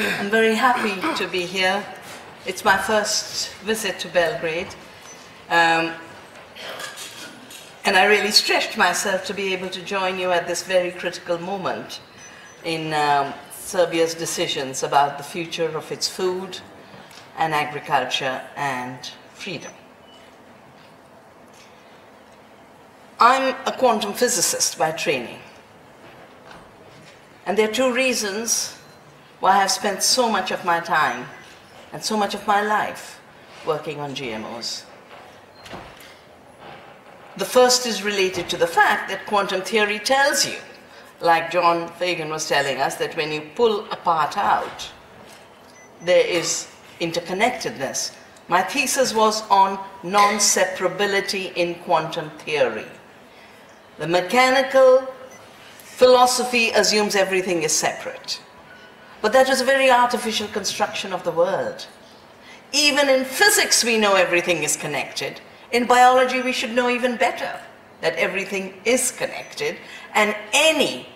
I'm very happy to be here. It's my first visit to Belgrade. And I really stretched myself to be able to join you at this very critical moment in Serbia's decisions about the future of its food and agriculture and freedom. I'm a quantum physicist by training. And there are two reasons why I have spent so much of my time and so much of my life working on GMOs. The first is related to the fact that quantum theory tells you, like John Fagan was telling us, that when you pull a part out, there is interconnectedness. My thesis was on non-separability in quantum theory. The mechanical philosophy assumes everything is separate. But that was a very artificial construction of the world. Even in physics, we know everything is connected. In biology, we should know even better that everything is connected, and any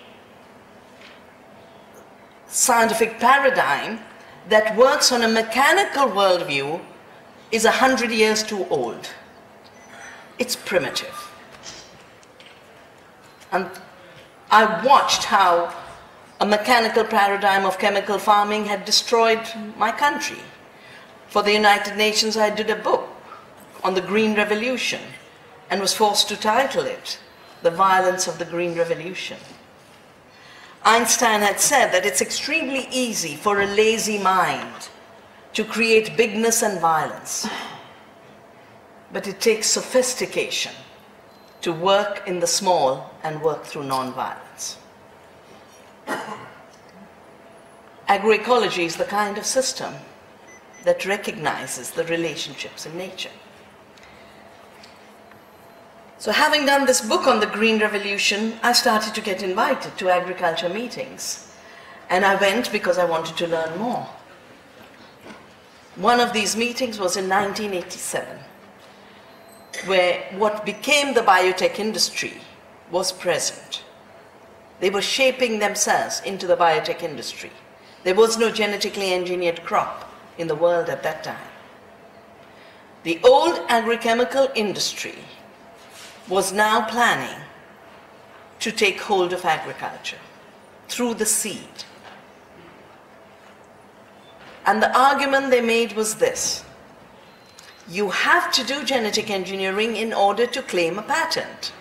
scientific paradigm that works on a mechanical worldview is 100 years too old. It's primitive. And I watched how a mechanical paradigm of chemical farming had destroyed my country. For the United Nations, I did a book on the Green Revolution and was forced to title it The Violence of the Green Revolution. Einstein had said that it's extremely easy for a lazy mind to create bigness and violence, but it takes sophistication to work in the small and work through non-violence. Agroecology is the kind of system that recognizes the relationships in nature. So having done this book on the Green Revolution, I started to get invited to agriculture meetings. And I went because I wanted to learn more. One of these meetings was in 1987, where what became the biotech industry was present. They were shaping themselves into the biotech industry. There was no genetically engineered crop in the world at that time. The old agrochemical industry was now planning to take hold of agriculture through the seed. And the argument they made was this: you have to do genetic engineering in order to claim a patent.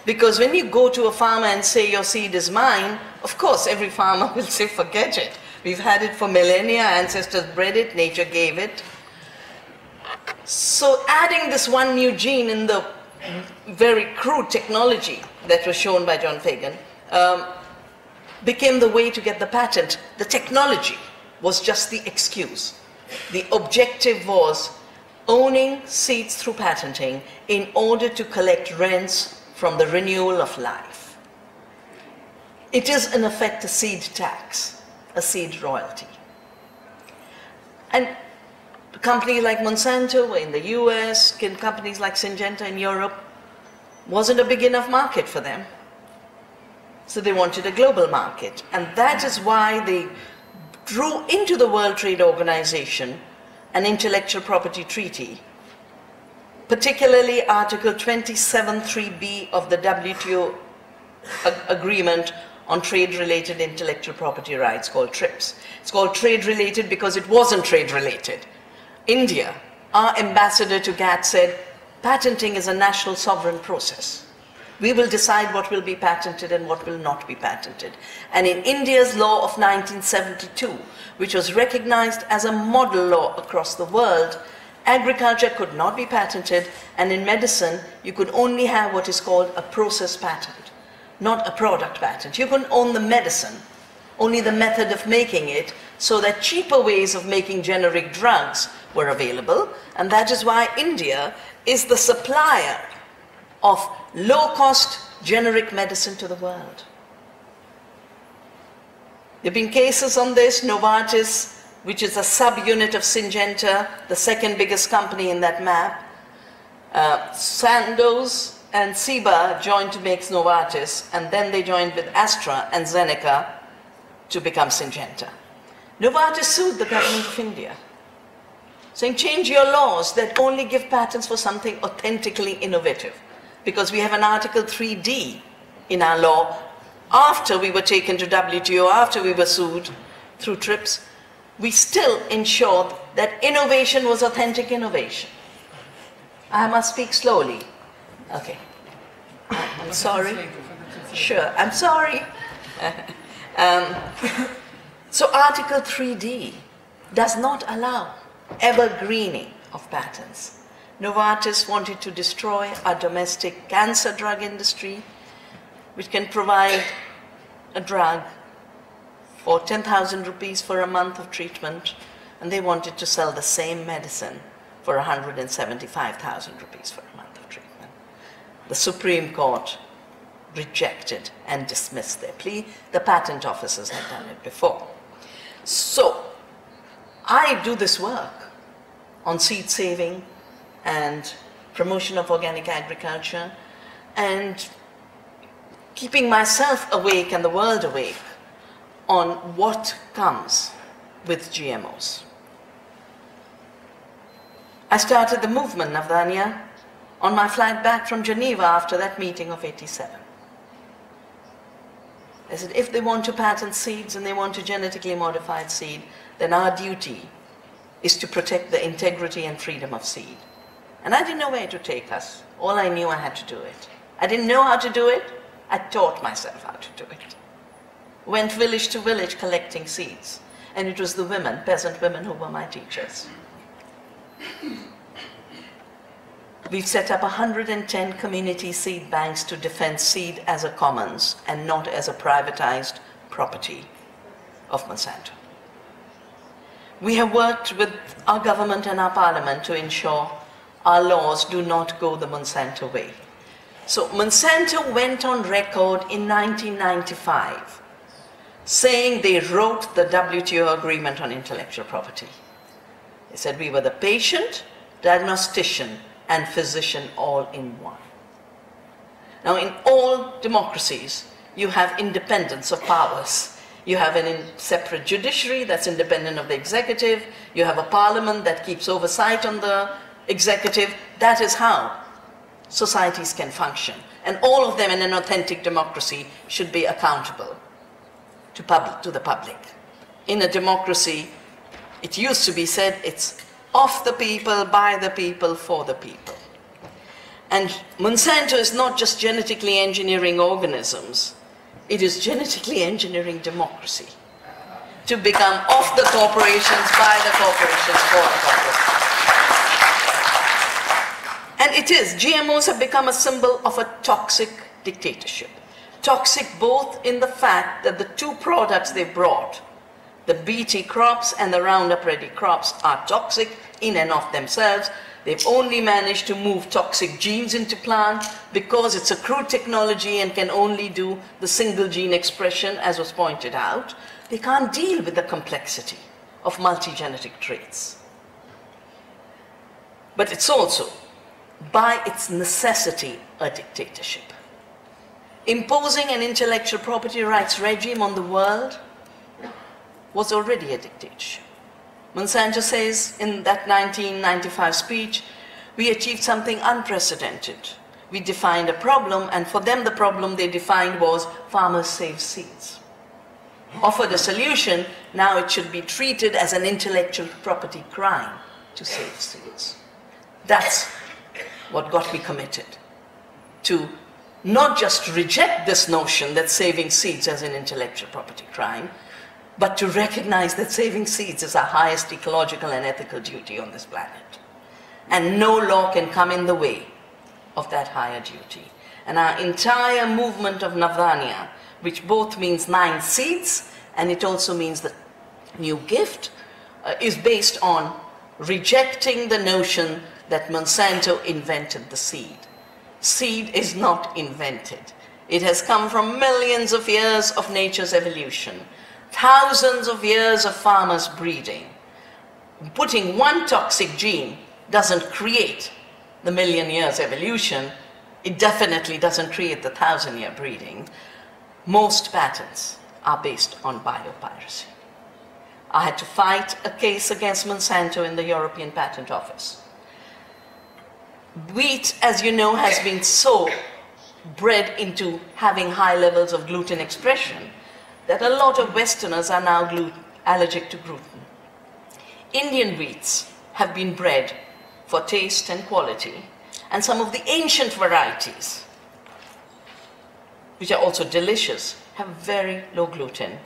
Because when you go to a farmer and say your seed is mine, of course every farmer will say forget it. We've had it for millennia, ancestors bred it, nature gave it. So adding this one new gene in the very crude technology that was shown by John Fagan became the way to get the patent. The technology was just the excuse. The objective was owning seeds through patenting in order to collect rents from the renewal of life. It is in effect a seed tax, a seed royalty. And companies like Monsanto in the US, companies like Syngenta in Europe, wasn't a big enough market for them. So they wanted a global market. And that is why they drew into the World Trade Organization an intellectual property treaty, particularly Article 27.3b of the WTO agreement on trade-related intellectual property rights, called TRIPS. It's called trade-related because it wasn't trade-related. India, our ambassador to GATT, said, patenting is a national sovereign process. We will decide what will be patented and what will not be patented. And in India's law of 1972, which was recognized as a model law across the world, agriculture could not be patented, and in medicine, you could only have what is called a process patent, not a product patent. You couldn't own the medicine, only the method of making it, so that cheaper ways of making generic drugs were available, and that is why India is the supplier of low-cost generic medicine to the world. There have been cases on this. Novartis, which is a subunit of Syngenta, the second biggest company in that map. Sandoz and Ciba joined to make Novartis, and then they joined with Astra and Zeneca to become Syngenta. Novartis sued the government of India, saying change your laws that only give patents for something authentically innovative. Because we have an Article 3D in our law. After we were taken to WTO, after we were sued through TRIPS, we still ensured that innovation was authentic innovation. I must speak slowly. Okay. I'm sorry. Sure, I'm sorry. So Article 3D does not allow evergreening of patents. Novartis wanted to destroy our domestic cancer drug industry, which can provide a drug for 10,000 rupees for a month of treatment, and they wanted to sell the same medicine for 175,000 rupees for a month of treatment. The Supreme Court rejected and dismissed their plea. The patent officers had done it before. So I do this work on seed saving and promotion of organic agriculture and keeping myself awake and the world awake on what comes with GMOs. I started the movement, Vandana, on my flight back from Geneva after that meeting of '87. I said, if they want to patent seeds and they want a genetically modified seed, then our duty is to protect the integrity and freedom of seed. And I didn't know where to take us. All I knew, I had to do it. I didn't know how to do it. I taught myself how to do it. Went village to village collecting seeds. And it was the women, peasant women, who were my teachers. We've set up 110 community seed banks to defend seed as a commons and not as a privatized property of Monsanto. We have worked with our government and our parliament to ensure our laws do not go the Monsanto way. So Monsanto went on record in 1995 saying they wrote the WTO agreement on intellectual property. They said we were the patient, diagnostician, and physician all in one. Now, in all democracies, you have independence of powers. You have a separate judiciary that's independent of the executive. You have a parliament that keeps oversight on the executive. That is how societies can function. And all of them in an authentic democracy should be accountable to the public. In a democracy, it used to be said it's of the people, by the people, for the people. And Monsanto is not just genetically engineering organisms, it is genetically engineering democracy to become of the corporations, by the corporations, for the corporations. And it is, GMOs have become a symbol of a toxic dictatorship. Toxic both in the fact that the two products they brought, the BT crops and the Roundup Ready crops, are toxic in and of themselves. They've only managed to move toxic genes into plant because it's a crude technology and can only do the single gene expression, as was pointed out. They can't deal with the complexity of multi-genetic traits. But it's also, by its necessity, a dictatorship. Imposing an intellectual property rights regime on the world was already a dictatorship. Monsanto says in that 1995 speech, we achieved something unprecedented. We defined a problem, and for them the problem they defined was farmers save seeds. Offered a solution, now it should be treated as an intellectual property crime to save seeds. That's what got me committed to not just reject this notion that saving seeds is an intellectual property crime, but to recognize that saving seeds is our highest ecological and ethical duty on this planet. And no law can come in the way of that higher duty. And our entire movement of Navdanya, which both means 9 seeds, and it also means the new gift, is based on rejecting the notion that Monsanto invented the seed. Seed is not invented. It has come from millions of years of nature's evolution. Thousands of years of farmers breeding. Putting one toxic gene doesn't create the million years evolution. It definitely doesn't create the 1,000-year breeding. Most patents are based on biopiracy. I had to fight a case against Monsanto in the European Patent Office. Wheat, as you know, has been so bred into having high levels of gluten expression that a lot of Westerners are now allergic to gluten. Indian wheats have been bred for taste and quality, and some of the ancient varieties, which are also delicious, have very low gluten,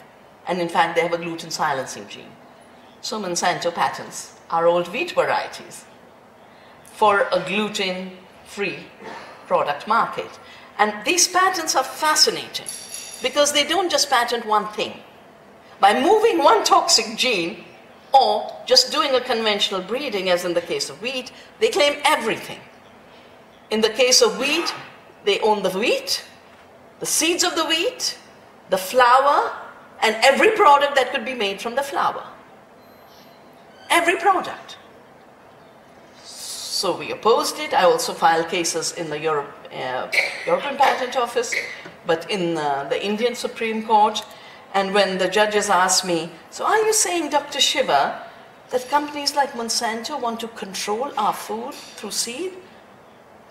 and in fact they have a gluten silencing gene. So Monsanto patents our old wheat varieties for a gluten-free product market. And these patents are fascinating because they don't just patent one thing. By moving one toxic gene or just doing a conventional breeding, as in the case of wheat, they claim everything. In the case of wheat, they own the wheat, the seeds of the wheat, the flour, and every product that could be made from the flour. Every product. So we opposed it. I also filed cases in the European Patent Office, but in the Indian Supreme Court. And when the judges asked me, so are you saying, Dr. Shiva, that companies like Monsanto want to control our food through seed?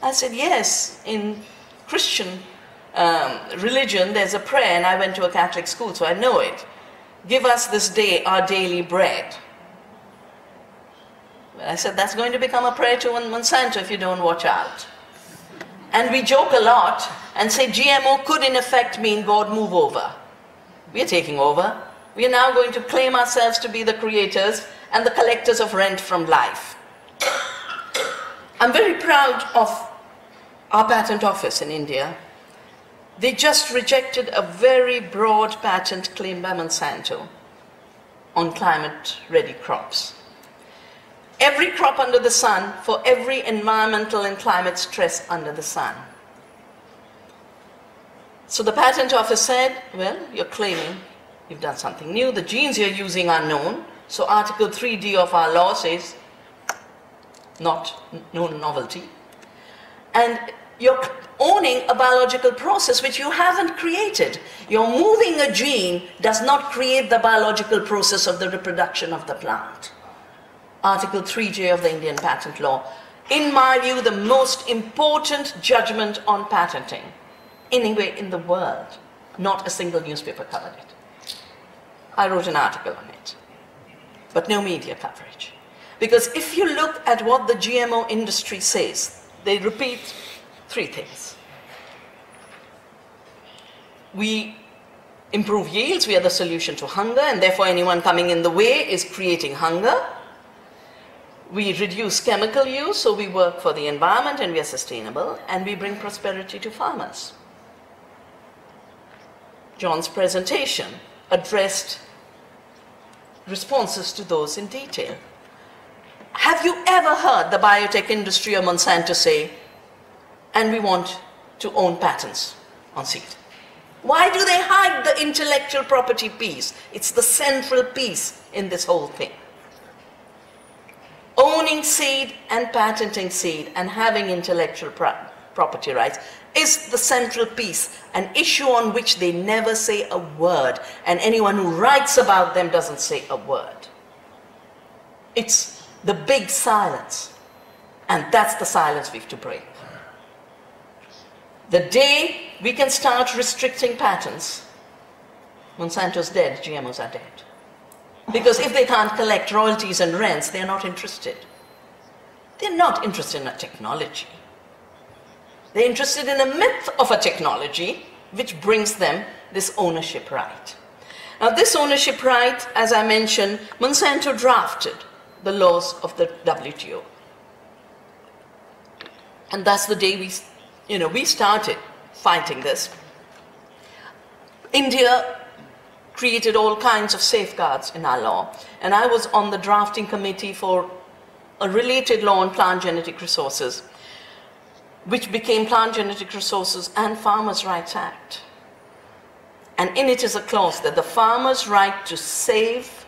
I said, yes. In Christian religion, there's a prayer, and I went to a Catholic school, so I know it. Give us this day our daily bread. I said, that's going to become a prayer to Monsanto if you don't watch out. And we joke a lot and say GMO could in effect mean God move over. We are taking over. We are now going to claim ourselves to be the creators and the collectors of rent from life. I'm very proud of our patent office in India. They just rejected a very broad patent claim by Monsanto on climate-ready crops. Every crop under the sun for every environmental and climate stress under the sun. So the patent office said, well, you're claiming you've done something new. The genes you're using are known. So Article 3D of our law says, not known novelty. And you're owning a biological process which you haven't created. You're moving a gene does not create the biological process of the reproduction of the plant. Article 3J of the Indian patent law. In my view, the most important judgment on patenting anywhere in the world. Not a single newspaper covered it. I wrote an article on it, but no media coverage. Because if you look at what the GMO industry says, they repeat three things. We improve yields, we are the solution to hunger, and therefore anyone coming in the way is creating hunger. We reduce chemical use, so we work for the environment and we are sustainable, and we bring prosperity to farmers. John's presentation addressed responses to those in detail. Have you ever heard the biotech industry or Monsanto say, and we want to own patents on seed? Why do they hide the intellectual property piece? It's the central piece in this whole thing. Owning seed and patenting seed and having intellectual property rights is the central piece, an issue on which they never say a word, and anyone who writes about them doesn't say a word. It's the big silence, and that's the silence we have to break. The day we can start restricting patents, Monsanto's dead, GMOs are dead. Because if they can't collect royalties and rents, they're not interested. They're not interested in a technology. They're interested in a myth of a technology which brings them this ownership right. Now this ownership right, as I mentioned, Monsanto drafted the laws of the WTO. And that's the day we started fighting this. India created all kinds of safeguards in our law. And I was on the drafting committee for a related law on plant genetic resources, which became Plant Genetic Resources and Farmers' Rights Act. And in it is a clause that the farmer's right to save,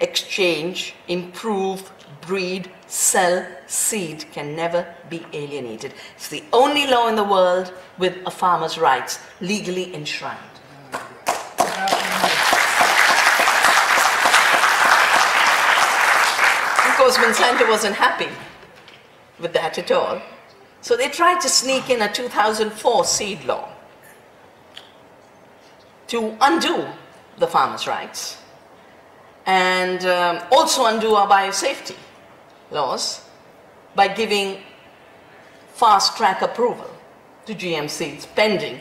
exchange, improve, breed, sell seed can never be alienated. It's the only law in the world with a farmer's rights legally enshrined. course, Monsanto wasn't happy with that at all. So they tried to sneak in a 2004 seed law to undo the farmers' rights and also undo our biosafety laws by giving fast-track approval to GM seeds pending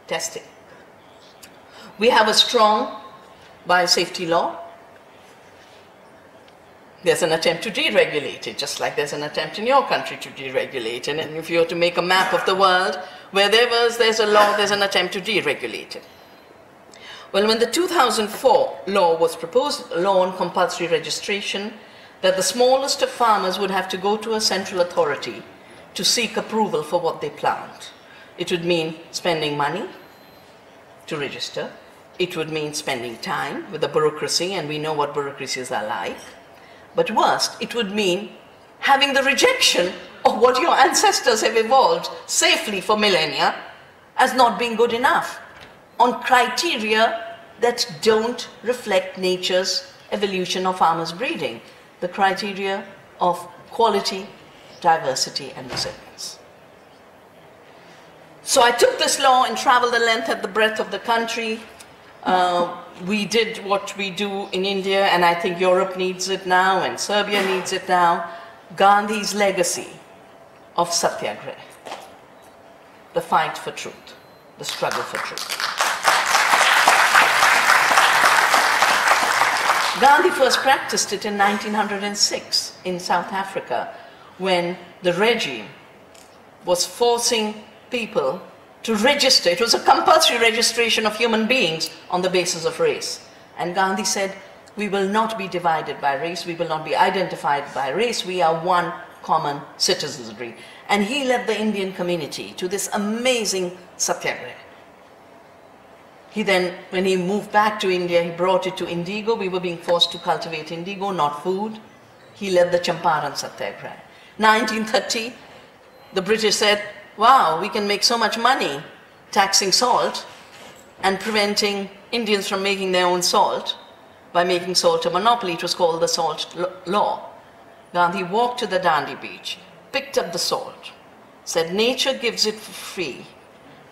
testing. We have a strong biosafety law. There's an attempt to deregulate it, just like there's an attempt in your country to deregulate it. And if you were to make a map of the world, wherever there's a law, there's an attempt to deregulate it. Well, when the 2004 law was proposed, a law on compulsory registration, that the smallest of farmers would have to go to a central authority to seek approval for what they plant. It would mean spending money to register. It would mean spending time with the bureaucracy, and we know what bureaucracies are like. But worst, it would mean having the rejection of what your ancestors have evolved safely for millennia as not being good enough on criteria that don't reflect nature's evolution of farmers' breeding, the criteria of quality, diversity, and resilience. So I took this law and traveled the length and the breadth of the country. We did what we do in India, and I think Europe needs it now, and Serbia needs it now. Gandhi's legacy of Satyagraha, the fight for truth, the struggle for truth. Gandhi first practiced it in 1906 in South Africa, when the regime was forcing people to register. It was a compulsory registration of human beings on the basis of race. And Gandhi said, we will not be divided by race, we will not be identified by race, we are one common citizenry. And he led the Indian community to this amazing satyagraha. He then, when he moved back to India, he brought it to indigo. We were being forced to cultivate indigo, not food. He led the Champaran satyagraha. 1930, the British said, wow, we can make so much money taxing salt and preventing Indians from making their own salt by making salt a monopoly. It was called the Salt Law. Gandhi walked to the Dandi beach, picked up the salt, said, nature gives it for free.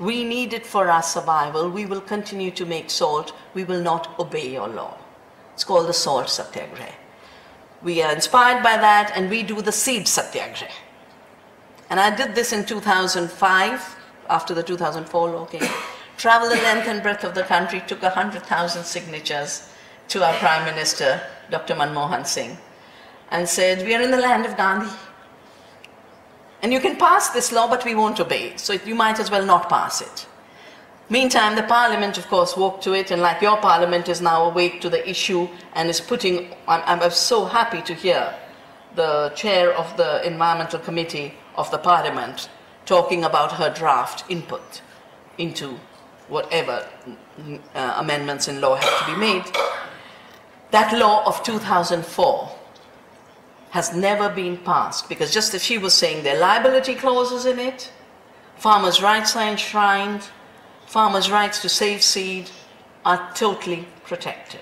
We need it for our survival. We will continue to make salt. We will not obey your law. It's called the Salt Satyagraha. We are inspired by that, and we do the Seed Satyagraha. And I did this in 2005, after the 2004 law came. Traveled the length and breadth of the country, took 100,000 signatures to our Prime Minister, Dr. Manmohan Singh, and said, we are in the land of Gandhi. And you can pass this law, but we won't obey it. So you might as well not pass it. Meantime, the Parliament, of course, woke to it, and like your Parliament is now awake to the issue and is putting, I'm so happy to hear the chair of the Environmental Committee of the Parliament talking about her draft input into whatever amendments in law have to be made. That law of 2004 has never been passed because, just as she was saying, there are liability clauses in it, farmers' rights are enshrined, farmers' rights to save seed are totally protected.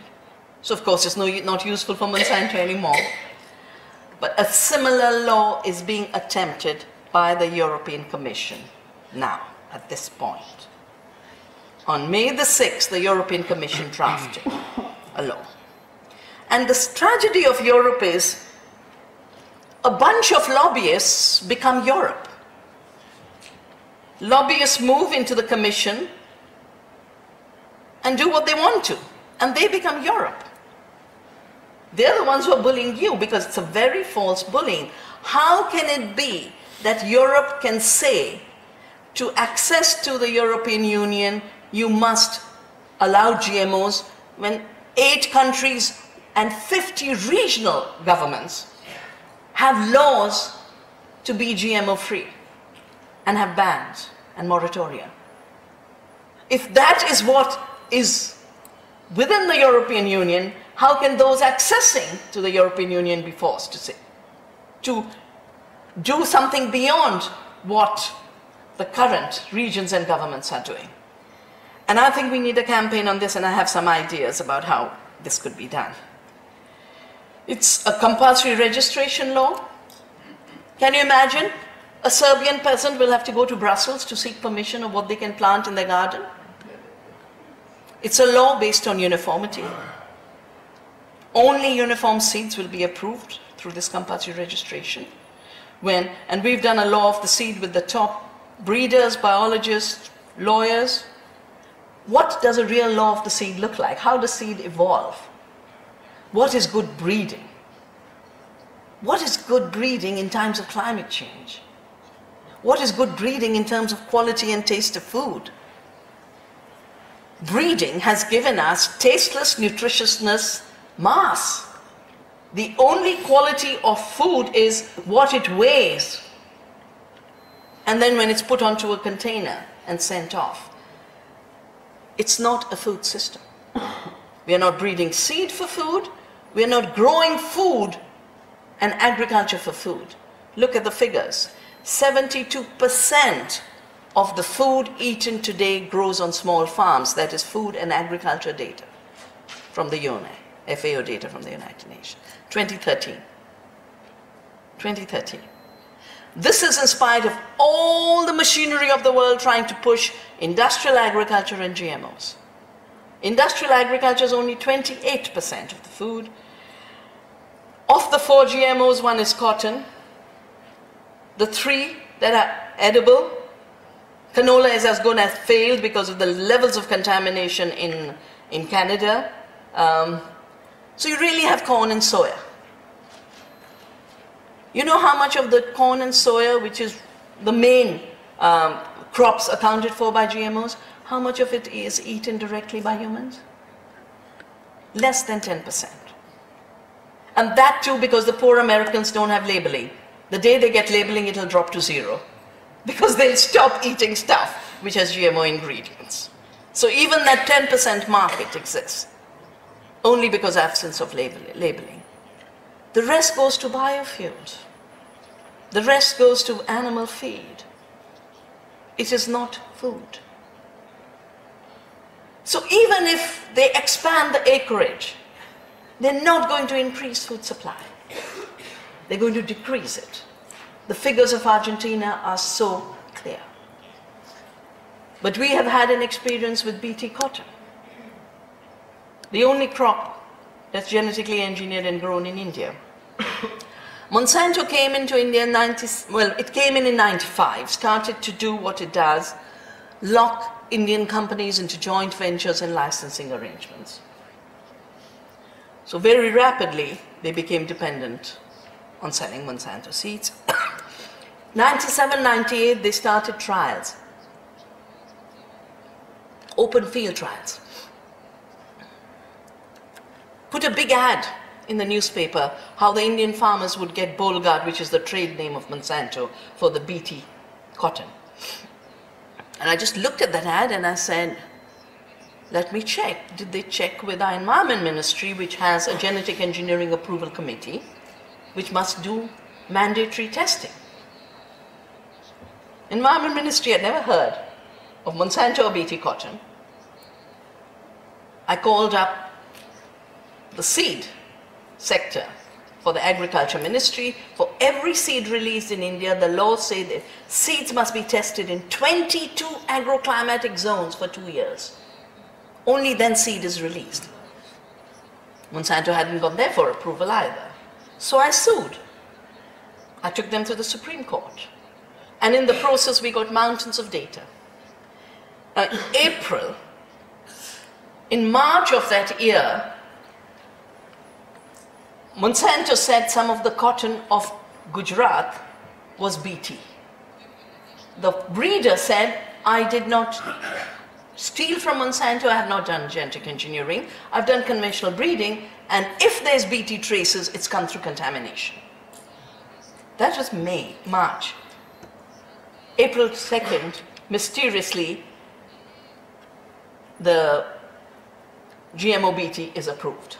So of course it's not useful for Monsanto anymore. But a similar law is being attempted by the European Commission now, at this point. On May the 6th, the European Commission drafted a law. And the tragedy of Europe is a bunch of lobbyists become Europe. Lobbyists move into the Commission and do what they want to, and they become Europe. They're the ones who are bullying you because it's a very false bullying. How can it be that Europe can say to access to the European Union, you must allow GMOs when 8 countries and 50 regional governments have laws to be GMO free and have bans and moratoria? If that is what is within the European Union, how can those accessing to the European Union be forced to do something beyond what the current regions and governments are doing? And I think we need a campaign on this, and I have some ideas about how this could be done. It's a compulsory registration law. Can you imagine? A Serbian peasant will have to go to Brussels to seek permission of what they can plant in their garden. It's a law based on uniformity. Only uniform seeds will be approved through this compulsory registration. And we've done a law of the seed with the top breeders, biologists, lawyers. What does a real law of the seed look like? How does seed evolve? What is good breeding? What is good breeding in times of climate change? What is good breeding in terms of quality and taste of food? Breeding has given us tasteless nutritiousness mass. The only quality of food is what it weighs. And then when it's put onto a container and sent off. It's not a food system. We are not breeding seed for food. We are not growing food and agriculture for food. Look at the figures. 72% of the food eaten today grows on small farms. That is food and agriculture data from the UN, FAO data from the United Nations. 2013. 2013. This is in spite of all the machinery of the world trying to push industrial agriculture and GMOs. Industrial agriculture is only 28% of the food. Of the 4 GMOs, 1 is cotton. The 3 that are edible, canola is as good as failed because of the levels of contamination in Canada. So you really have corn and soya. You know how much of the corn and soya, which is the main crops accounted for by GMOs, how much of it is eaten directly by humans? Less than 10%. And that too because the poor Americans don't have labeling. The day they get labeling, it'll drop to 0. Because they'll stop eating stuff which has GMO ingredients. So even that 10% market exists, only because of absence of labeling. The rest goes to biofuels. The rest goes to animal feed. It is not food. So even if they expand the acreage, they're not going to increase food supply. They're going to decrease it. The figures of Argentina are so clear. But we have had an experience with BT cotton, the only crop that's genetically engineered and grown in India. Monsanto came into India it came in 95, started to do what it does, lock Indian companies into joint ventures and licensing arrangements. So very rapidly, they became dependent on selling Monsanto seeds. 97, 98, they started trials, open field trials. Put a big ad in the newspaper how the Indian farmers would get Bolgard, which is the trade name of Monsanto, for the BT cotton. And I just looked at that ad and I said, let me check. Did they check with our Environment Ministry, which has a genetic engineering approval committee, which must do mandatory testing? Environment Ministry had never heard of Monsanto or BT cotton. I called up the seed sector for the Agriculture Ministry. For every seed released in India, the laws say that seeds must be tested in 22 agroclimatic zones for 2 years. Only then seed is released. Monsanto hadn't got there for approval either. So I sued. I took them to the Supreme Court. And in the process, we got mountains of data. In March of that year, Monsanto said some of the cotton of Gujarat was BT. The breeder said, I did not steal from Monsanto, I have not done genetic engineering, I've done conventional breeding, and if there's BT traces, it's come through contamination. That was March. April 2nd, mysteriously, the GMO BT is approved.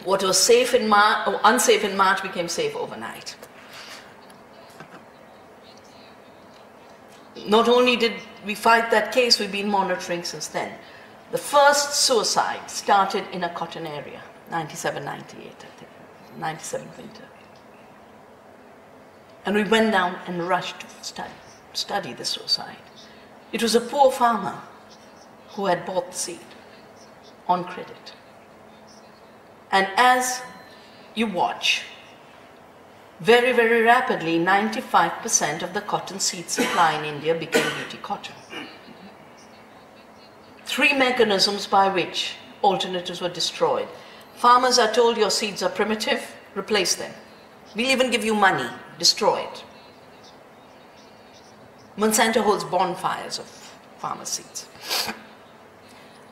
What was safe in March, or unsafe in March, became safe overnight. Not only did we fight that case, we've been monitoring since then. The first suicide started in a cotton area, 97, 98, I think, 97 winter. And we went down and rushed to study the suicide. It was a poor farmer who had bought the seed on credit. And as you watch, very, very rapidly, 95% of the cotton seed supply in India became BT cotton. 3 mechanisms by which alternatives were destroyed. Farmers are told your seeds are primitive, replace them. We'll even give you money, destroy it. Monsanto holds bonfires of farmer seeds.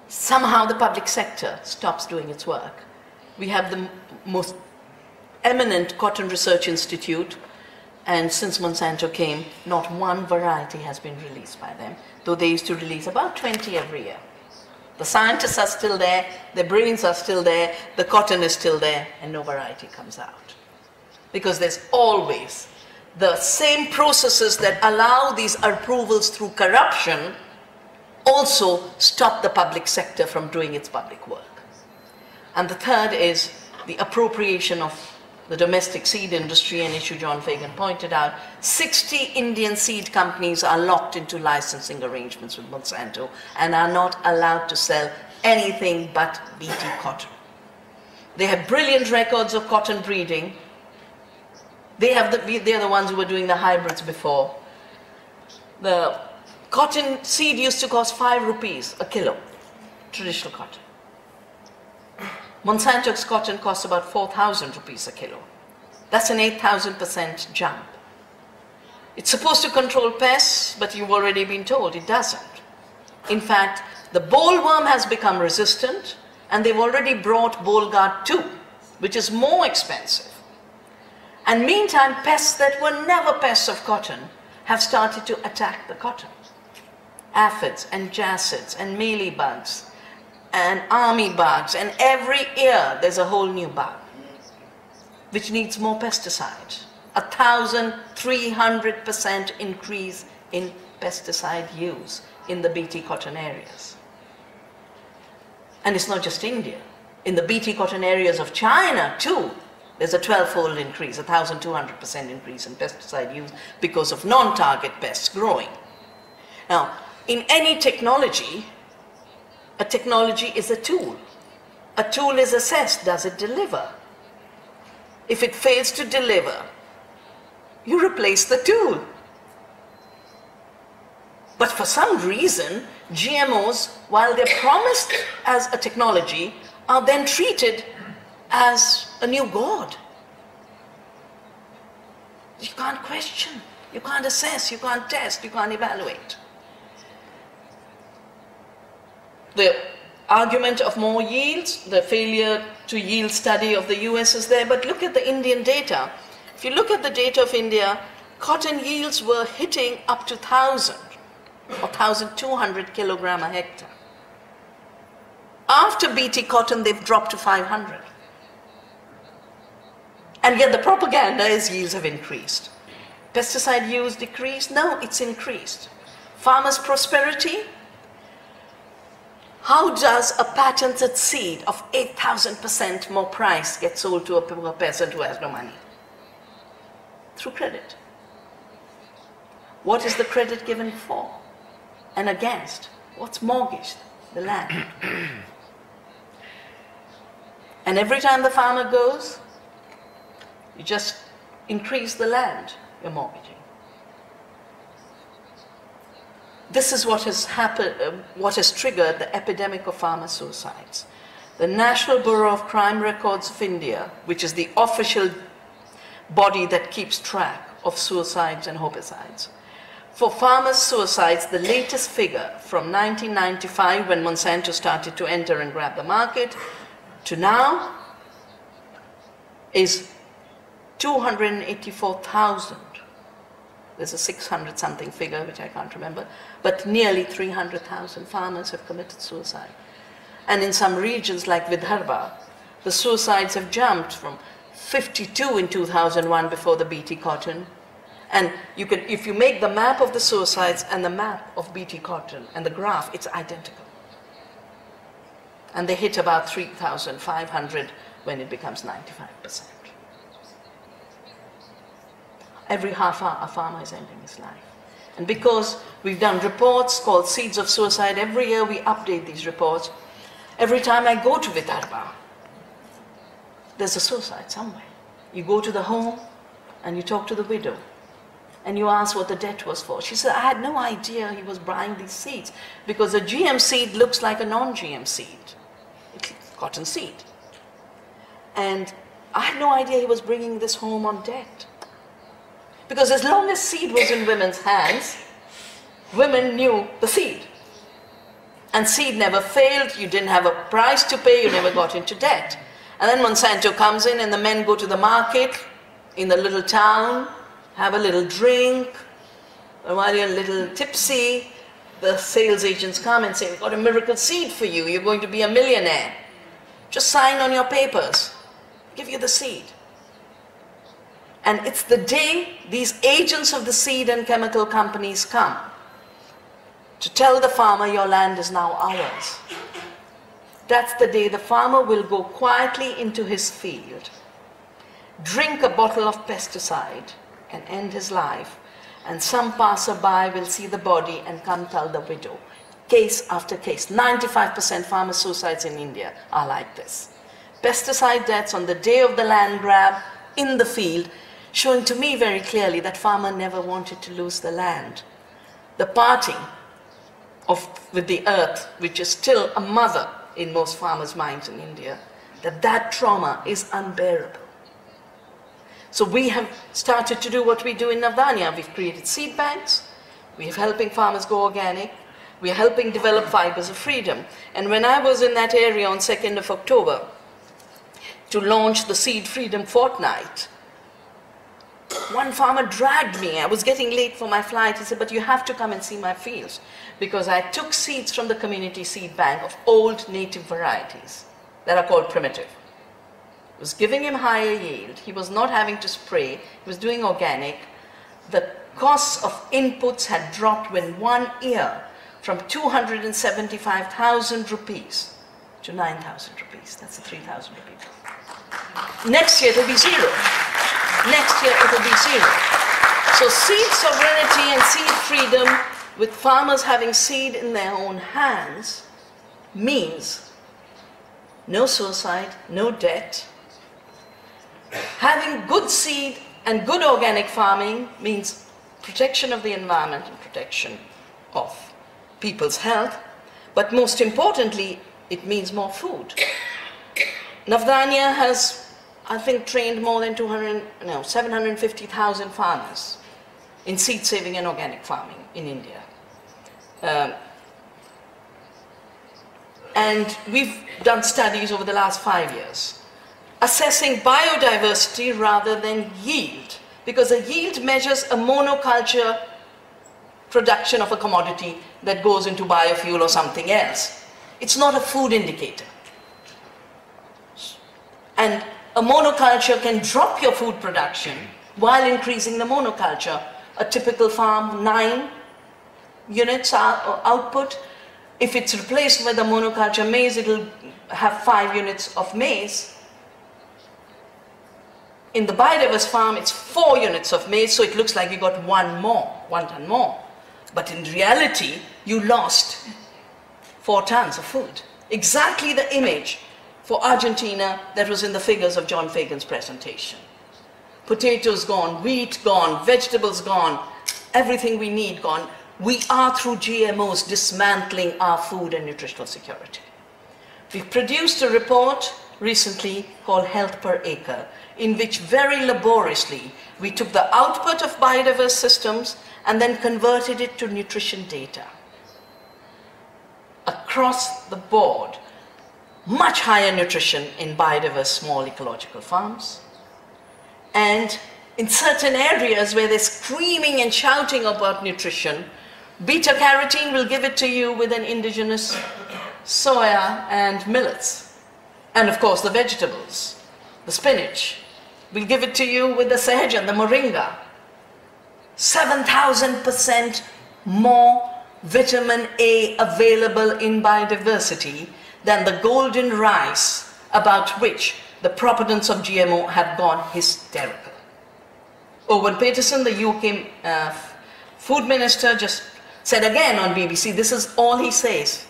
Somehow the public sector stops doing its work. We have the most eminent cotton research institute, and since Monsanto came, not one variety has been released by them, though they used to release about 20 every year. The scientists are still there, their brains are still there, the cotton is still there, and no variety comes out. Because there's always the same processes that allow these approvals through corruption also stop the public sector from doing its public work. And the third is the appropriation of the domestic seed industry, an issue John Fagan pointed out. 60 Indian seed companies are locked into licensing arrangements with Monsanto and are not allowed to sell anything but BT cotton. They have brilliant records of cotton breeding. They're the ones who were doing the hybrids before. The cotton seed used to cost 5 rupees a kilo, traditional cotton. Monsanto's cotton costs about 4,000 rupees a kilo. That's an 8,000% jump. It's supposed to control pests, but you've already been told it doesn't. In fact, the bollworm has become resistant, and they've already brought Bollgard 2, which is more expensive. And meantime, pests that were never pests of cotton have started to attack the cotton. Aphids and jacids and mealybugs and army bugs, and every year there's a whole new bug which needs more pesticides. 1,300% increase in pesticide use in the BT cotton areas. And it's not just India. In the BT cotton areas of China too, there's a 12-fold increase, 1,200% increase in pesticide use because of non-target pests growing. Now, in any technology, a technology is a tool. A tool is assessed. Does it deliver? If it fails to deliver, you replace the tool. But for some reason, GMOs, while they're promised as a technology, are then treated as a new god. You can't question, you can't assess, you can't test, you can't evaluate. The argument of more yields, the failure to yield study of the US is there, but look at the Indian data. If you look at the data of India, cotton yields were hitting up to 1,000 or 1,200 kilogram a hectare. After BT cotton, they've dropped to 500. And yet the propaganda is yields have increased. Pesticide use decreased? No, it's increased. Farmers' prosperity? How does a patented seed of 8,000% more price get sold to a poor peasant who has no money? Through credit. What is the credit given for and against? What's mortgaged? The land. And every time the farmer goes, you just increase the land you're mortgaging. This is what has happened, what has triggered the epidemic of farmer suicides. The National Bureau of Crime Records of India, which is the official body that keeps track of suicides and homicides. For farmer suicides, the latest figure from 1995, when Monsanto started to enter and grab the market, to now is 284,000. There's a 600-something figure, which I can't remember, but nearly 300,000 farmers have committed suicide. And in some regions like Vidarbha, the suicides have jumped from 52 in 2001 before the BT cotton. And you can, if you make the map of the suicides and the map of BT cotton and the graph, it's identical. And they hit about 3,500 when it becomes 95%. Every half hour, a farmer is ending his life. And because we've done reports called Seeds of Suicide, every year we update these reports. Every time I go to Vidarbha, there's a suicide somewhere. You go to the home and you talk to the widow and you ask what the debt was for. She said, I had no idea he was buying these seeds because a GM seed looks like a non-GM seed. It's cotton seed. And I had no idea he was bringing this home on debt. Because as long as seed was in women's hands, women knew the seed. And seed never failed, you didn't have a price to pay, you never got into debt. And then Monsanto comes in and the men go to the market in the little town, have a little drink, and while you're a little tipsy, the sales agents come and say, we've got a miracle seed for you, you're going to be a millionaire. Just sign on your papers, give you the seed. And it's the day these agents of the seed and chemical companies come to tell the farmer your land is now ours. That's the day the farmer will go quietly into his field, drink a bottle of pesticide and end his life, and some passerby will see the body and come tell the widow. Case after case, 95% farmer suicides in India are like this. Pesticide deaths on the day of the land grab in the field, showing to me very clearly that farmer never wanted to lose the land. The parting with the earth, which is still a mother in most farmers' minds in India, that trauma is unbearable. So we have started to do what we do in Navdanya. We've created seed banks, we're helping farmers go organic, we're helping develop fibers of freedom. And when I was in that area on 2nd of October to launch the Seed Freedom Fortnight, one farmer dragged me. I was getting late for my flight. He said, but you have to come and see my fields, because I took seeds from the community seed bank of old native varieties that are called primitive. It was giving him higher yield. He was not having to spray. He was doing organic. The costs of inputs had dropped in 1 year from 275,000 rupees to 9,000 rupees. That's a 3,000 rupees. Next year it will be zero. Next year it will be zero. So seed sovereignty and seed freedom, with farmers having seed in their own hands, means no suicide, no debt. Having good seed and good organic farming means protection of the environment and protection of people's health, but most importantly, it means more food. Navdanya has, I think, trained more than 750,000 farmers in seed saving and organic farming in India. And we've done studies over the last 5 years, assessing biodiversity rather than yield, because a yield measures a monoculture production of a commodity that goes into biofuel or something else. It's not a food indicator. And a monoculture can drop your food production while increasing the monoculture. A typical farm, 9 units output. If it's replaced with a monoculture maize, it'll have 5 units of maize. In the biodiverse farm, it's 4 units of maize, so it looks like you got 1 ton more. But in reality, you lost 4 tons of food. Exactly the image for Argentina that was in the figures of John Fagan's presentation. Potatoes gone, wheat gone, vegetables gone, everything we need gone. We are, through GMOs, dismantling our food and nutritional security. We've produced a report recently called Health Per Acre, in which very laboriously we took the output of biodiverse systems and then converted it to nutrition data. Across the board, much higher nutrition in biodiverse small ecological farms. And in certain areas where they're screaming and shouting about nutrition, beta-carotene will give it to you with an indigenous soya and millets. And of course the vegetables, the spinach, will give it to you with the sahajan, the moringa. 7,000% more vitamin A available in biodiversity than the golden rice about which the proponents of GMO have gone hysterical. Owen Paterson, the UK food minister, just said again on BBC, this is all he says,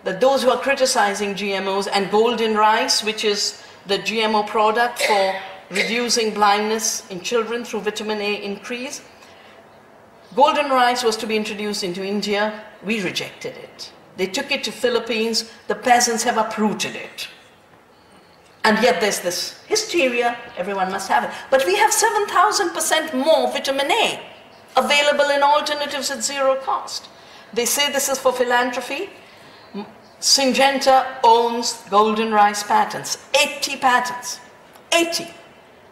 that those who are criticizing GMOs and golden rice, which is the GMO product for reducing blindness in children through vitamin A increase, golden rice was to be introduced into India. We rejected it. They took it to Philippines. The peasants have uprooted it. And yet there's this hysteria, everyone must have it. But we have 7,000% more vitamin A available in alternatives at zero cost. They say this is for philanthropy. Syngenta owns golden rice patents, 80 patents, 80.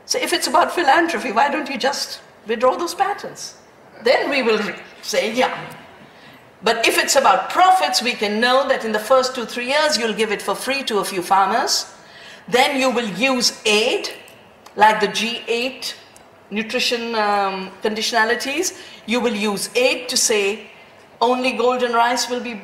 So if it's about philanthropy, why don't you just withdraw those patents? Then we will say, yeah. But if it's about profits, we can know that in the first 2-3 years, you'll give it for free to a few farmers. Then you will use aid, like the G8 nutrition conditionalities. You will use aid to say only golden rice will be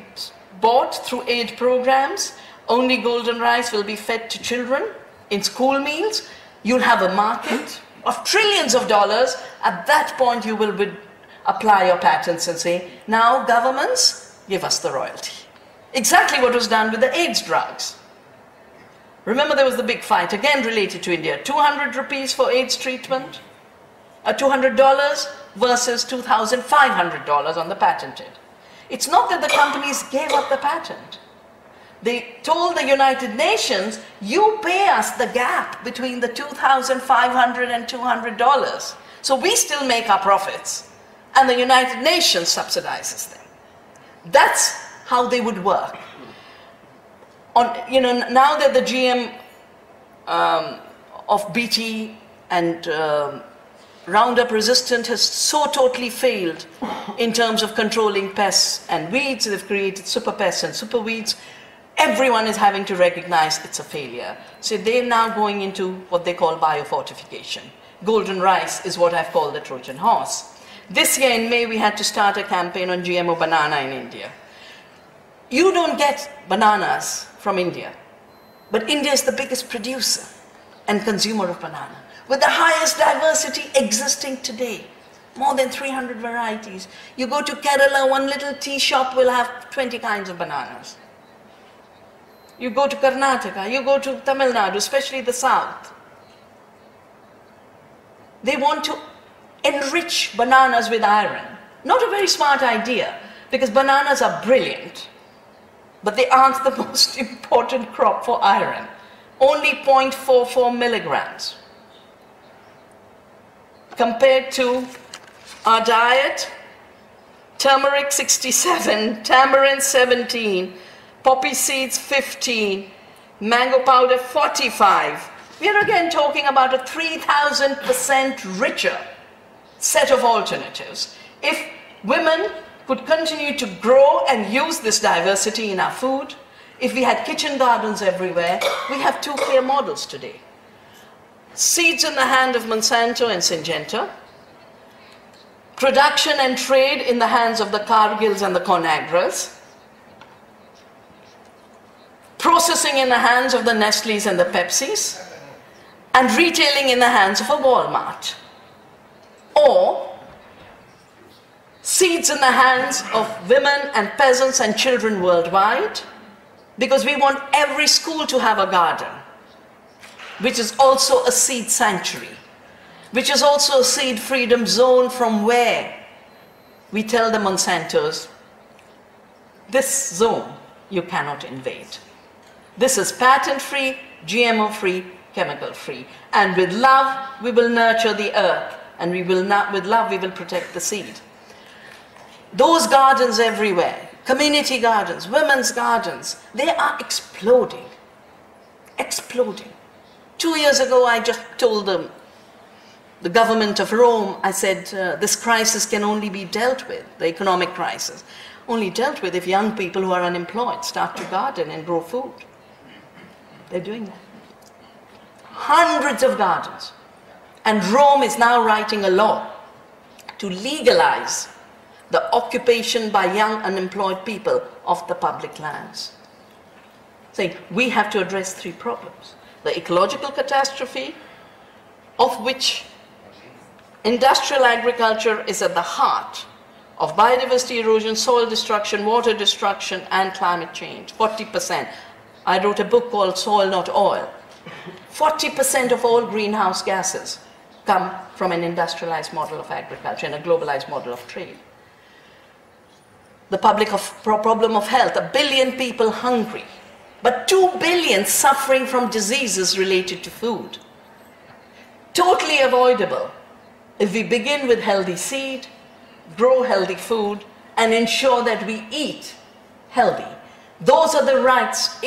bought through aid programs. Only golden rice will be fed to children in school meals. You'll have a market of trillions of dollars. At that point, you will apply your patents and say, now governments, give us the royalty. Exactly what was done with the AIDS drugs. Remember, there was the big fight, again related to India. 200 rupees for AIDS treatment, $200 versus $2,500 on the patented. It's not that the companies gave up the patent. They told the United Nations, you pay us the gap between the $2,500 and $200. So we still make our profits, and the United Nations subsidizes them. That's how they would work. Now that the GM of BT and Roundup resistant has so totally failed in terms of controlling pests and weeds, they've created super pests and super weeds. Everyone is having to recognize it's a failure. So they're now going into what they call biofortification. Golden rice is what I've called the Trojan horse. This year in May, we had to start a campaign on GMO banana in India. You don't get bananas from India, but India is the biggest producer and consumer of banana, with the highest diversity existing today, more than 300 varieties. You go to Kerala, one little tea shop will have 20 kinds of bananas. You go to Karnataka, you go to Tamil Nadu, especially the south. They want to enrich bananas with iron. Not a very smart idea, because bananas are brilliant, but they aren't the most important crop for iron. Only 0.44 milligrams. Compared to our diet, turmeric 67, tamarind 17, poppy seeds 15, mango powder 45. We are again talking about a 3,000% richer set of alternatives. If women could continue to grow and use this diversity in our food, if we had kitchen gardens everywhere, we have two clear models today. Seeds in the hand of Monsanto and Syngenta, production and trade in the hands of the Cargills and the Conagras, processing in the hands of the Nestle's and the Pepsis, and retailing in the hands of a Walmart. Or seeds in the hands of women and peasants and children worldwide, because we want every school to have a garden, which is also a seed sanctuary, which is also a seed freedom zone from where we tell the Monsantos, this zone you cannot invade. This is patent-free, GMO-free, chemical-free. And with love, we will nurture the earth, and with love, we will protect the seed. Those gardens everywhere, community gardens, women's gardens, they are exploding, exploding. 2 years ago, I just told them, the government of Rome, I said, this crisis can only be dealt with, the economic crisis, only dealt with if young people who are unemployed start to garden and grow food. They're doing that. Hundreds of gardens. And Rome is now writing a law to legalize the occupation by young unemployed people of the public lands. saying we have to address three problems. The ecological catastrophe, of which industrial agriculture is at the heart of biodiversity erosion, soil destruction, water destruction, and climate change. 40%. I wrote a book called Soil Not Oil. 40% of all greenhouse gases come from an industrialized model of agriculture and a globalized model of trade. The problem of health, 1 billion people hungry, but 2 billion suffering from diseases related to food. Totally avoidable if we begin with healthy seed, grow healthy food, and ensure that we eat healthy. Those are the rights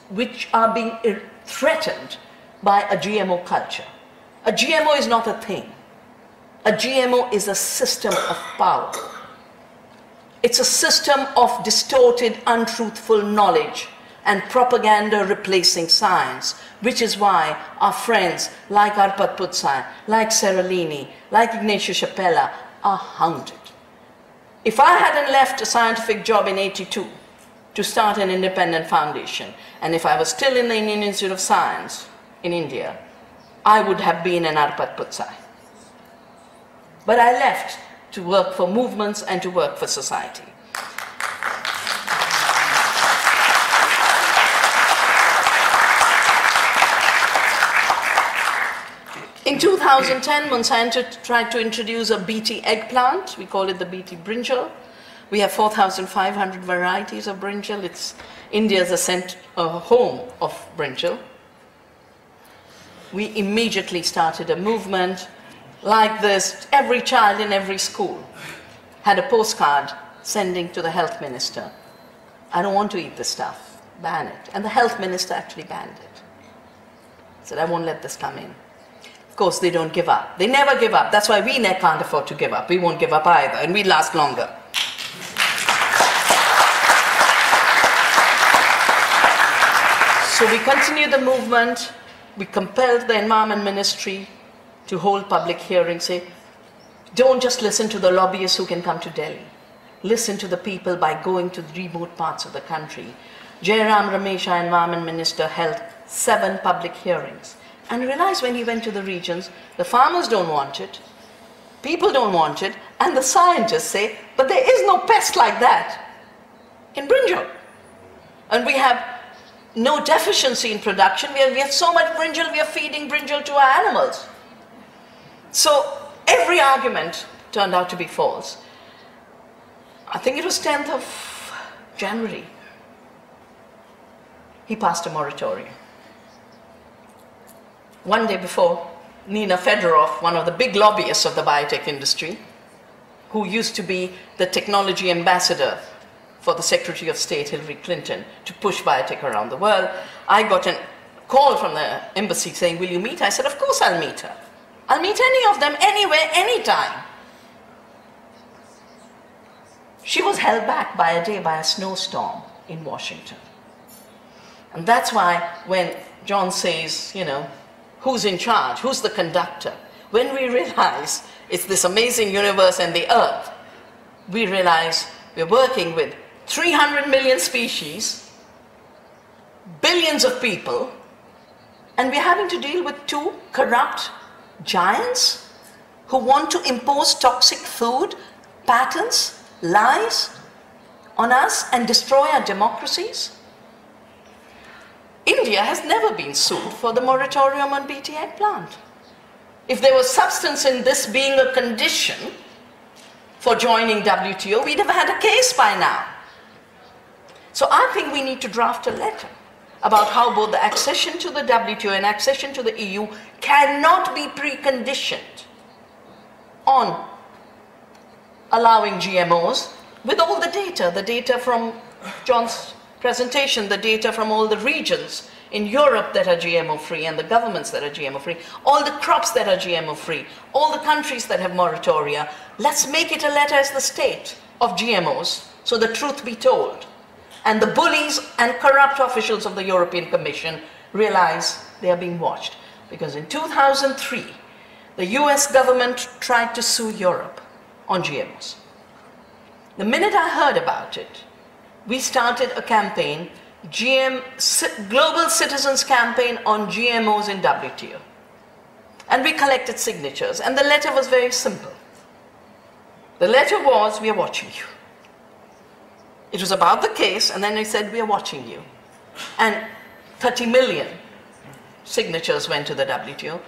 which are being threatened by a GMO culture. A GMO is not a thing. A GMO is a system of power. It's a system of distorted, untruthful knowledge and propaganda replacing science, which is why our friends like Arpad Putzai, like Seralini, like Ignacio Chapela are hounded. If I hadn't left a scientific job in '82 to start an independent foundation, and if I was still in the Indian Institute of Science in India, I would have been an Arpad Putzai. But I left to work for movements and to work for society. In 2010, Monsanto tried to introduce a BT eggplant. We call it the BT brinjal. We have 4,500 varieties of brinjal. It's India's home of brinjal. We immediately started a movement like this. Every child in every school had a postcard sending to the health minister. I don't want to eat this stuff, ban it. And the health minister actually banned it. Said, I won't let this come in. Of course, they don't give up. They never give up. That's why we can't afford to give up. We won't give up either, and we last longer. So we continued the movement. We compelled the Environment Ministry to hold public hearings, say, don't just listen to the lobbyists who can come to Delhi. Listen to the people by going to the remote parts of the country. Jairam Ramesh, our Environment Minister, held 7 public hearings. And realized when he went to the regions, the farmers don't want it, people don't want it, and the scientists say, but there is no pest like that in brinjal. And we have no deficiency in production. We have so much brinjal, we are feeding brinjal to our animals. So every argument turned out to be false. I think it was 10th of January. He passed a moratorium. One day before, Nina Fedorov, one of the big lobbyists of the biotech industry, who used to be the technology ambassador for the Secretary of State, Hillary Clinton, to push biotech around the world, I got a call from the embassy saying, will you meet her? I said, of course I'll meet her. I'll meet any of them, anywhere, anytime. She was held back by a day by a snowstorm in Washington. And that's why when John says, you know, who's in charge? Who's the conductor? When we realize it's this amazing universe and the earth, we realize we're working with 300 million species, billions of people, and we're having to deal with 2 corrupt giants who want to impose toxic food patterns, lies on us and destroy our democracies. India has never been sued for the moratorium on BT eggplant. If there was substance in this being a condition for joining WTO, we'd have had a case by now. So I think we need to draft a letter about how both the accession to the WTO and accession to the EU cannot be preconditioned on allowing GMOs with all the data from John's presentation, the data from all the regions in Europe that are GMO-free and the governments that are GMO-free, all the crops that are GMO-free, all the countries that have moratoria. Let's make it a letter as the state of GMOs so the truth be told. And the bullies and corrupt officials of the European Commission realize they are being watched. Because in 2003, the US government tried to sue Europe on GMOs. The minute I heard about it, we started a campaign Global Citizens Campaign on GMOs in WTO. And we collected signatures, and the letter was very simple. The letter was, we are watching you. It was about the case, and then they said, we are watching you. And 30 million signatures went to the WTO,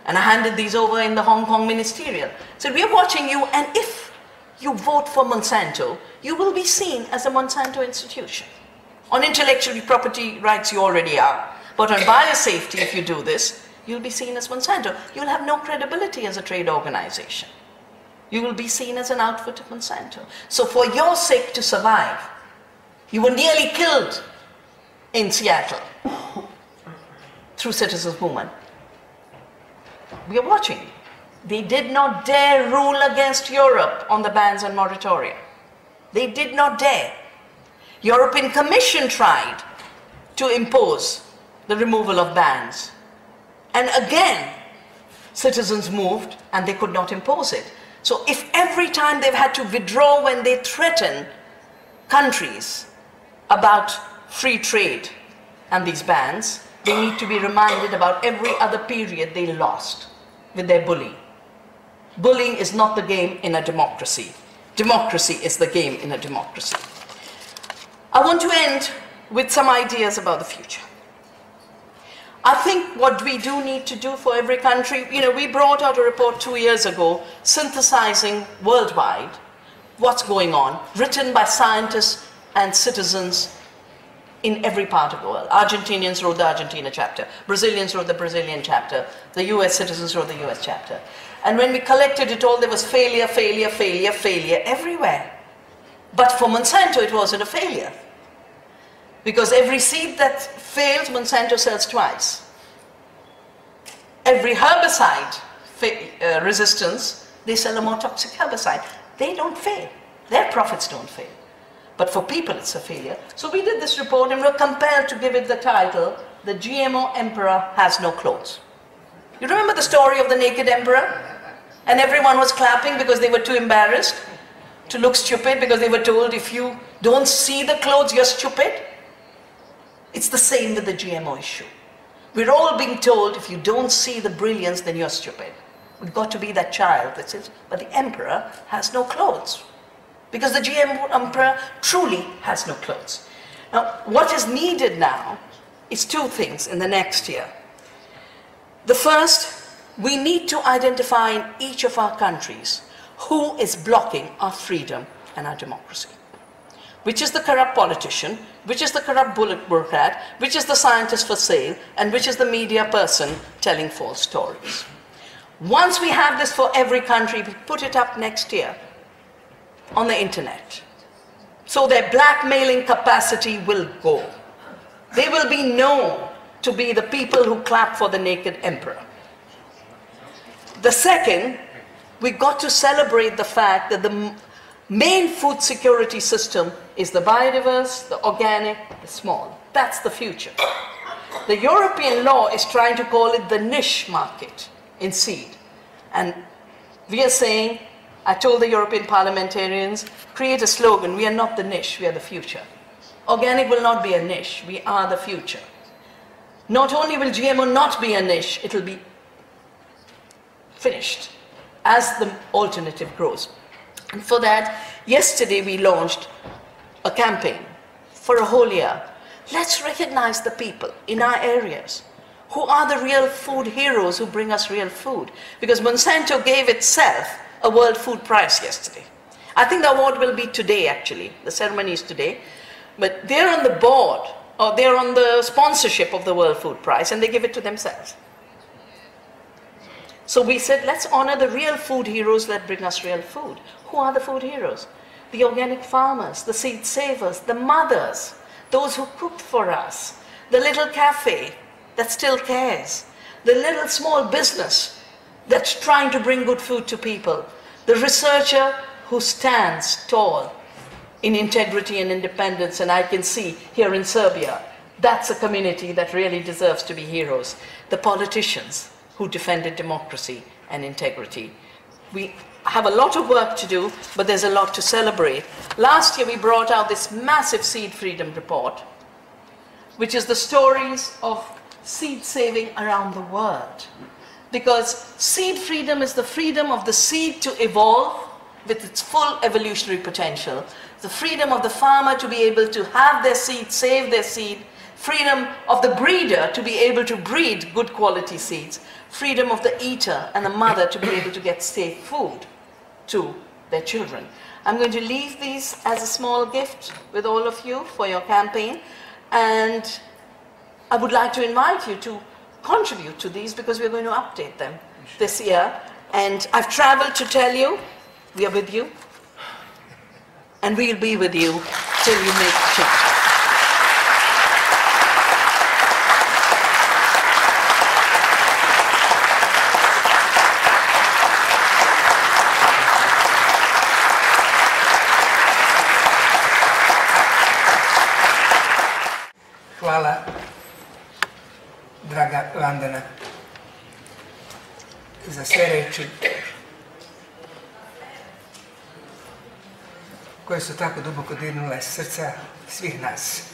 and I handed these over in the Hong Kong ministerial. Said, we are watching you, and if you vote for Monsanto, you will be seen as a Monsanto institution. On intellectual property rights, you already are. But on biosafety, if you do this, you'll be seen as Monsanto. You'll have no credibility as a trade organization. You will be seen as an outfit of Monsanto. So for your sake to survive, you were nearly killed in Seattle through citizens' movement. We are watching you. They did not dare rule against Europe on the bans and moratoria. They did not dare. European Commission tried to impose the removal of bans. And again, citizens moved and they could not impose it. So if every time they've had to withdraw when they threaten countries about free trade and these bans, they need to be reminded about every other period they lost with their bullying. Bullying is not the game in a democracy. Democracy is the game in a democracy. I want to end with some ideas about the future. I think what we do need to do for every country, we brought out a report 2 years ago, synthesizing worldwide what's going on, written by scientists and citizens in every part of the world. Argentinians wrote the Argentina chapter, Brazilians wrote the Brazilian chapter, the US citizens wrote the US chapter. And when we collected it all, there was failure, failure, failure, failure everywhere. But for Monsanto, it wasn't a failure. Because every seed that fails, Monsanto sells twice. Every herbicide resistance, they sell a more toxic herbicide. They don't fail. Their profits don't fail. But for people, it's a failure. So we did this report and we were compelled to give it the title, The GMO Emperor Has No Clothes. You remember the story of the naked emperor? And everyone was clapping because they were too embarrassed to look stupid, because they were told, if you don't see the clothes, you're stupid. It's the same with the GMO issue. We're all being told, if you don't see the brilliance, then you're stupid. We've got to be that child that says, but the emperor has no clothes. Because the GMO emperor truly has no clothes. Now, what is needed now is two things in the next year. The first, we need to identify in each of our countries who is blocking our freedom and our democracy. Which is the corrupt politician, which is the corrupt bureaucrat, which is the scientist for sale, and which is the media person telling false stories. Once we have this for every country, we put it up next year on the internet. So their blackmailing capacity will go. They will be known to be the people who clap for the naked emperor. The second, we got to celebrate the fact that the main food security system is the biodiverse, the organic, the small. That's the future. The European law is trying to call it the niche market in seed. And we are saying, I told the European parliamentarians, create a slogan, we are not the niche, we are the future. Organic will not be a niche, we are the future. Not only will GMO not be a niche, it will be finished as the alternative grows. And for that, yesterday we launched a campaign for a whole year. Let's recognize the people in our areas who are the real food heroes who bring us real food. Because Monsanto gave itself a World Food Prize yesterday. I think the award will be today, actually. The ceremony is today. But they're on the board, or they're on the sponsorship of the World Food Prize, and they give it to themselves. So we said, let's honor the real food heroes that bring us real food. Who are the food heroes? The organic farmers, the seed savers, the mothers, those who cooked for us, the little cafe that still cares, the little small business that's trying to bring good food to people, the researcher who stands tall in integrity and independence. And I can see here in Serbia, that's a community that really deserves to be heroes. The politicians who defended democracy and integrity. We have a lot of work to do, but there's a lot to celebrate. Last year we brought out this massive seed freedom report, which is the stories of seed saving around the world. Because seed freedom is the freedom of the seed to evolve with its full evolutionary potential. The freedom of the farmer to be able to have their seed, save their seed. Freedom of the breeder to be able to breed good quality seeds. Freedom of the eater and the mother to be able to get safe food to their children. I'm going to leave these as a small gift with all of you for your campaign. And I would like to invite you to contribute to these because we're going to update them this year. And I've traveled to tell you, we are with you. And we'll be with you till you make the change. Hvala, draga Vandana, za sve reči koje su tako duboko dirnule srca svih nas.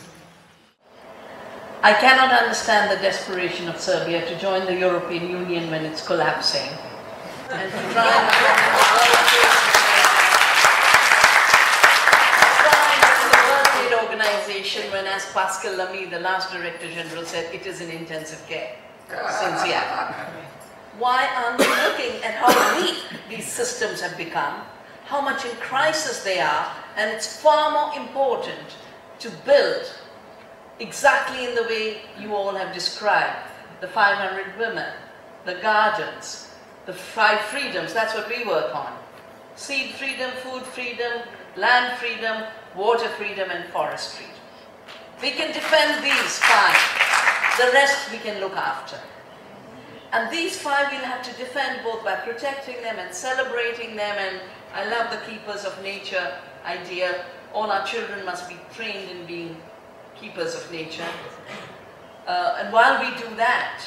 I cannot understand the desperation of Serbia to join the European Union when it's collapsing. And to try and organization when, as Pascal Lamy, the last Director General, said it is in intensive care since Why aren't we looking at how weak these systems have become, how much in crisis they are, and it's far more important to build exactly in the way you all have described, the 500 women, the gardens, the 5 freedoms, that's what we work on. Seed freedom, food freedom, land freedom, water freedom, and forest freedom. We can defend these 5. The rest we can look after. And these 5 we'll have to defend both by protecting them and celebrating them. And I love the keepers of nature idea. All our children must be trained in being keepers of nature. And while we do that,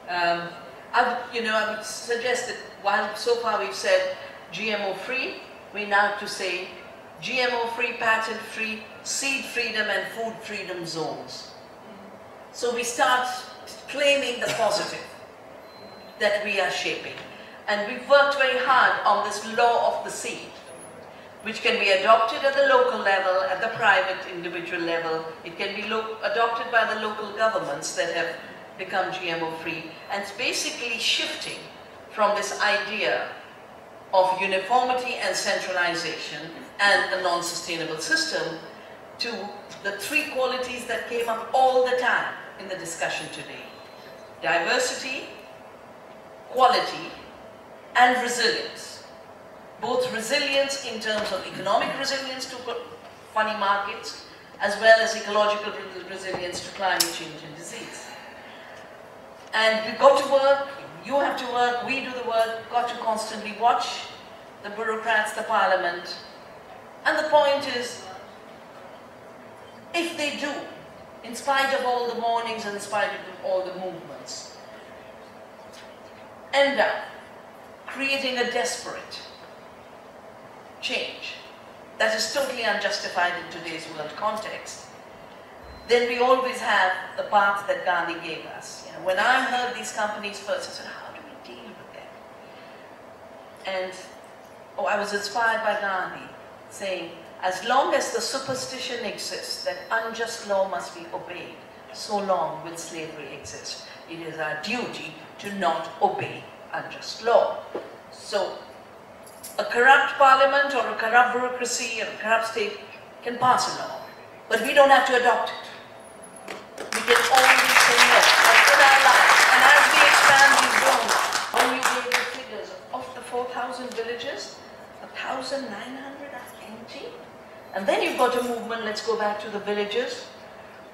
I would suggest that while so far we've said GMO free, we now have to say GMO free, patent free, seed freedom and food freedom zones. So we start claiming the positive that we are shaping. And we've worked very hard on this law of the seed, which can be adopted at the local level, at the private individual level. It can be adopted by the local governments that have become GMO free. And it's basically shifting from this idea of uniformity and centralization and a non-sustainable system to the 3 qualities that came up all the time in the discussion today. Diversity, quality, and resilience. Both resilience in terms of economic resilience to funny markets, as well as ecological resilience to climate change and disease. And we've got to work, you have to work, we do the work, got to constantly watch the bureaucrats, the parliament. And the point is, if they do, in spite of all the warnings and in spite of all the movements, end up creating a desperate change that is totally unjustified in today's world context, then we always have the path that Gandhi gave us. When I heard these companies first, I said, how do we deal with them? And I was inspired by Gandhi saying, as long as the superstition exists that unjust law must be obeyed, so long will slavery exist. It is our duty to not obey unjust law. So a corrupt parliament or a corrupt bureaucracy or a corrupt state can pass a law, but we don't have to adopt it. We can only say no and put our lives. And as we expand these zones, when you gave the figures of the 4,000 villages, 1,900 are empty. And then you've got a movement, let's go back to the villages.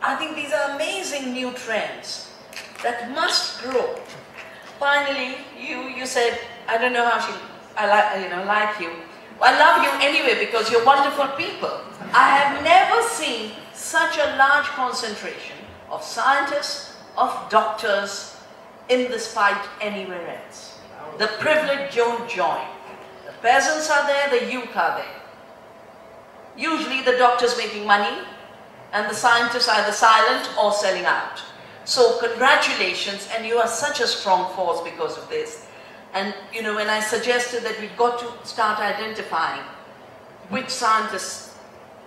I think these are amazing new trends that must grow. Finally, you said, I don't know how I like you. I love you anyway because you're wonderful people. I have never seen such a large concentration of scientists, of doctors in this fight anywhere else. The privileged don't join. The peasants are there, the youth are there. Usually the doctors making money, and the scientists are either silent or selling out. So congratulations, and you are such a strong force because of this. And you know, when I suggested that we've got to start identifying which scientist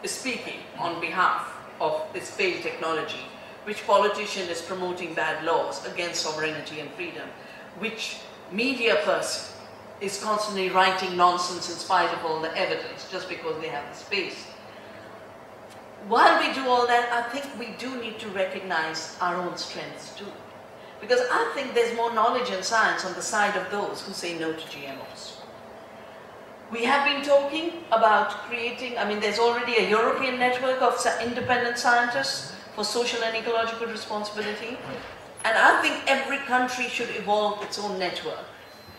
is speaking on behalf of this failed technology, which politician is promoting bad laws against sovereignty and freedom, which media person is constantly writing nonsense in spite of all the evidence just because they have the space. While we do all that, I think we do need to recognize our own strengths too. Because I think there's more knowledge and science on the side of those who say no to GMOs. We have been talking about creating, I mean, there's already a European network of independent scientists for social and ecological responsibility. And I think every country should evolve its own network.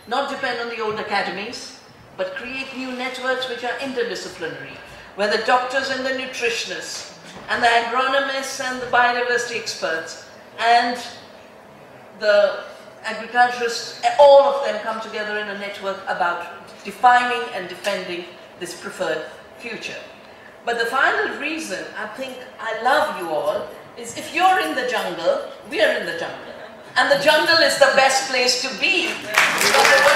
Not depend on the old academies, but create new networks which are interdisciplinary, where the doctors and the nutritionists, and the agronomists and the biodiversity experts, and the agriculturists, all of them come together in a network about defining and defending this preferred future. But the final reason I think I love you all is if you're in the jungle, we are in the jungle. And the jungle is the best place to be. Because